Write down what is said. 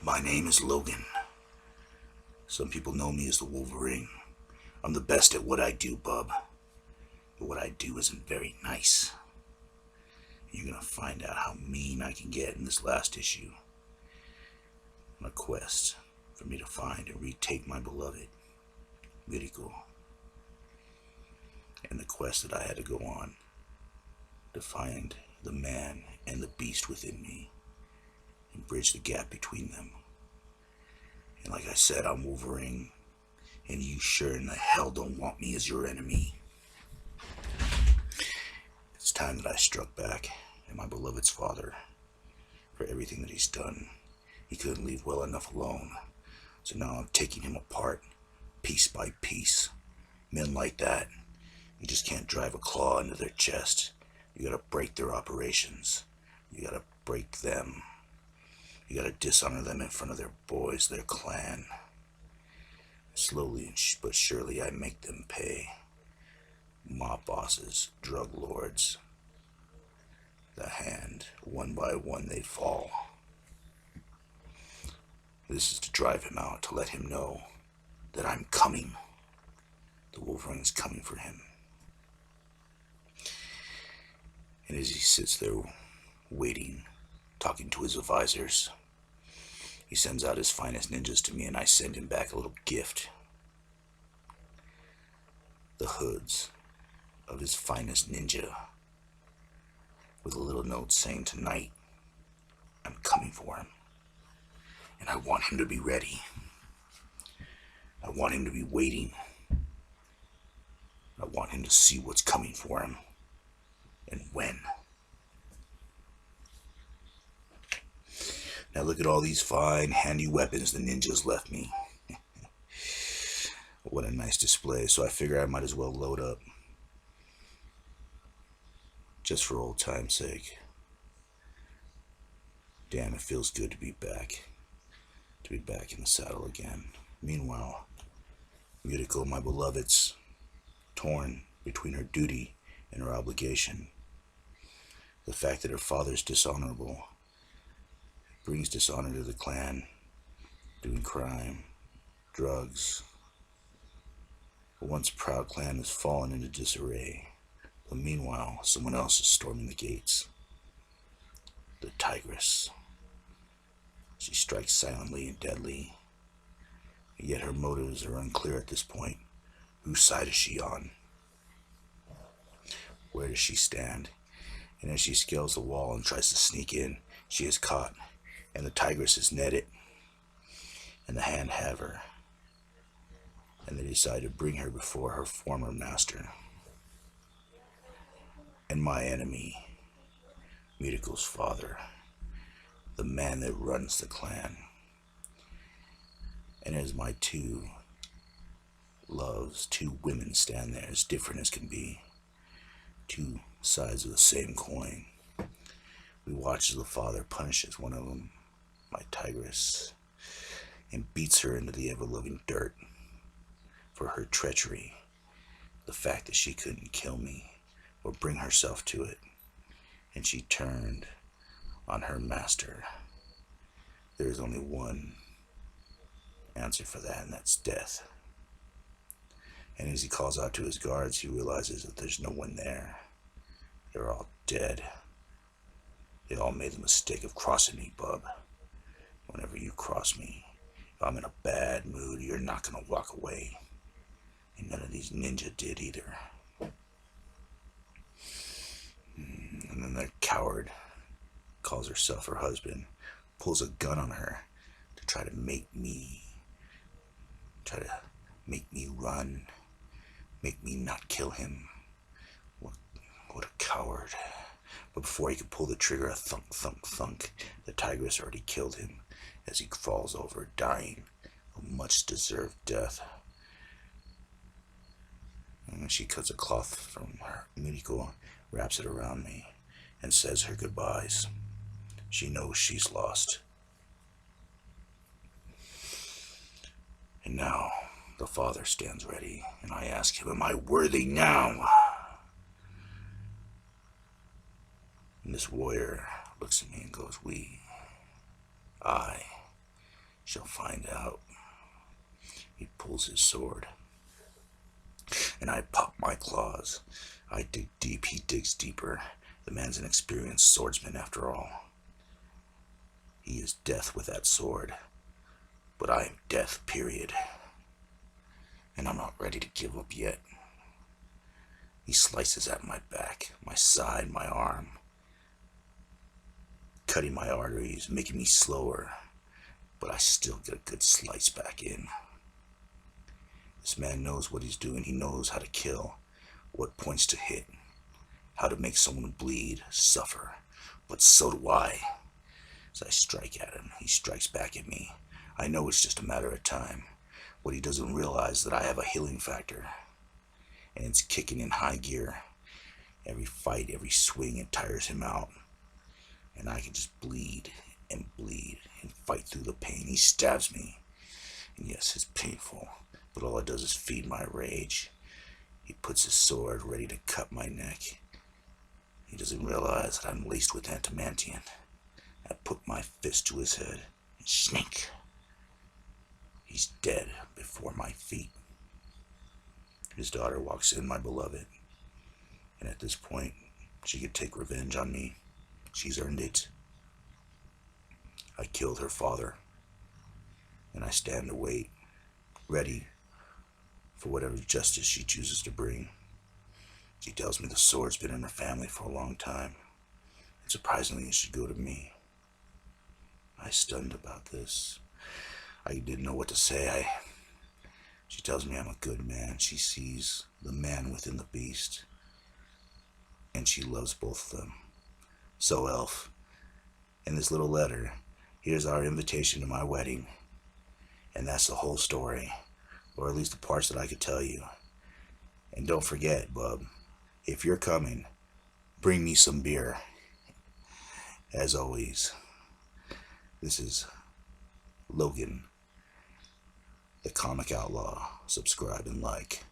My name is Logan. Some people know me as the Wolverine. I'm the best at what I do, bub. But what I do isn't very nice. You're gonna find out how mean I can get in this last issue. On a quest for me to find and retake my beloved, Miracle. And the quest that I had to go on to find the man and the beast within me and bridge the gap between them. And like I said, I'm Wolverine, and you sure in the hell don't want me as your enemy. It's time that I struck back at my beloved's father for everything that he's done. He couldn't leave well enough alone, so now I'm taking him apart, piece by piece. Men like that, you just can't drive a claw into their chest. You gotta break their operations. You gotta break them. You gotta dishonor them in front of their boys, their clan. Slowly but surely I make them pay. Mob bosses, drug lords. The hand, one by one they fall. This is to drive him out, to let him know that I'm coming. The Wolverine's coming for him. And as he sits there waiting, talking to his advisors, he sends out his finest ninjas to me, and I send him back a little gift. The hoods of his finest ninja, with a little note saying, tonight, I'm coming for him. And I want him to be ready. I want him to be waiting. I want him to see what's coming for him, and when. Now look at all these fine, handy weapons the ninjas left me. What a nice display, so I figure I might as well load up. Just for old time's sake. Damn, it feels good to be back. To be back in the saddle again. Meanwhile, Miracle, my beloved's torn between her duty and her obligation. The fact that her father's dishonorable brings dishonor to the clan, doing crime, drugs. The once proud clan has fallen into disarray, but meanwhile, someone else is storming the gates. The Tigress. She strikes silently and deadly, yet her motives are unclear at this point. Whose side is she on? Where does she stand? And as she scales the wall and tries to sneak in, she is caught, and the Tigress is netted, and the hand have her, and they decide to bring her before her former master. And my enemy, Miracle's father, the man that runs the clan. And as my two loves, two women stand there as different as can be, two sides of the same coin. We watch as the father punishes one of them, my Tigress, and beats her into the ever-loving dirt for her treachery, the fact that she couldn't kill me or bring herself to it, and she turned on her master. There is only one answer for that, and that's death. And as he calls out to his guards, he realizes that there's no one there. They're all dead. They all made the mistake of crossing me, bub. Whenever you cross me, if I'm in a bad mood, you're not gonna walk away. And none of these ninja did either. And then the coward calls herself her husband, pulls a gun on her to try to make me run, make me not kill him. What a coward. But before he could pull the trigger, a thunk, thunk, thunk, the Tigress already killed him as he falls over, dying a much-deserved death. And she cuts a cloth from her Miracle, wraps it around me, and says her goodbyes. She knows she's lost. And now the father stands ready, and I ask him, am I worthy now? And this warrior looks at me and goes, I She'll find out. He pulls his sword, and I pop my claws. I dig deep, he digs deeper. The man's an experienced swordsman after all. He is death with that sword, but I am death, period. And I'm not ready to give up yet. He slices at my back, my side, my arm, cutting my arteries, making me slower, but I still get a good slice back in. This man knows what he's doing. He knows how to kill, what points to hit, how to make someone bleed, suffer. But so do I. As I strike at him, he strikes back at me. I know it's just a matter of time. What he doesn't realize is that I have a healing factor, and it's kicking in high gear. Every fight, every swing, it tires him out, and I can just bleed and fight through the pain. He stabs me, and yes, it's painful, but all it does is feed my rage. He puts his sword ready to cut my neck. He doesn't realize that I'm laced with adamantium. I put my fist to his head, and snake. He's dead before my feet. His daughter walks in, my beloved, and at this point, she could take revenge on me. She's earned it. I killed her father, and I stand to wait, ready for whatever justice she chooses to bring. She tells me the sword's been in her family for a long time, and surprisingly, it should go to me. I stunned about this. I didn't know what to say. She tells me I'm a good man. She sees the man within the beast, and she loves both of them. So, Elf, in this little letter, here's our invitation to my wedding, and that's the whole story, or at least the parts that I could tell you. And don't forget, bub, if you're coming, bring me some beer. As always, this is Logan, the Comic Outlaw. Subscribe and like.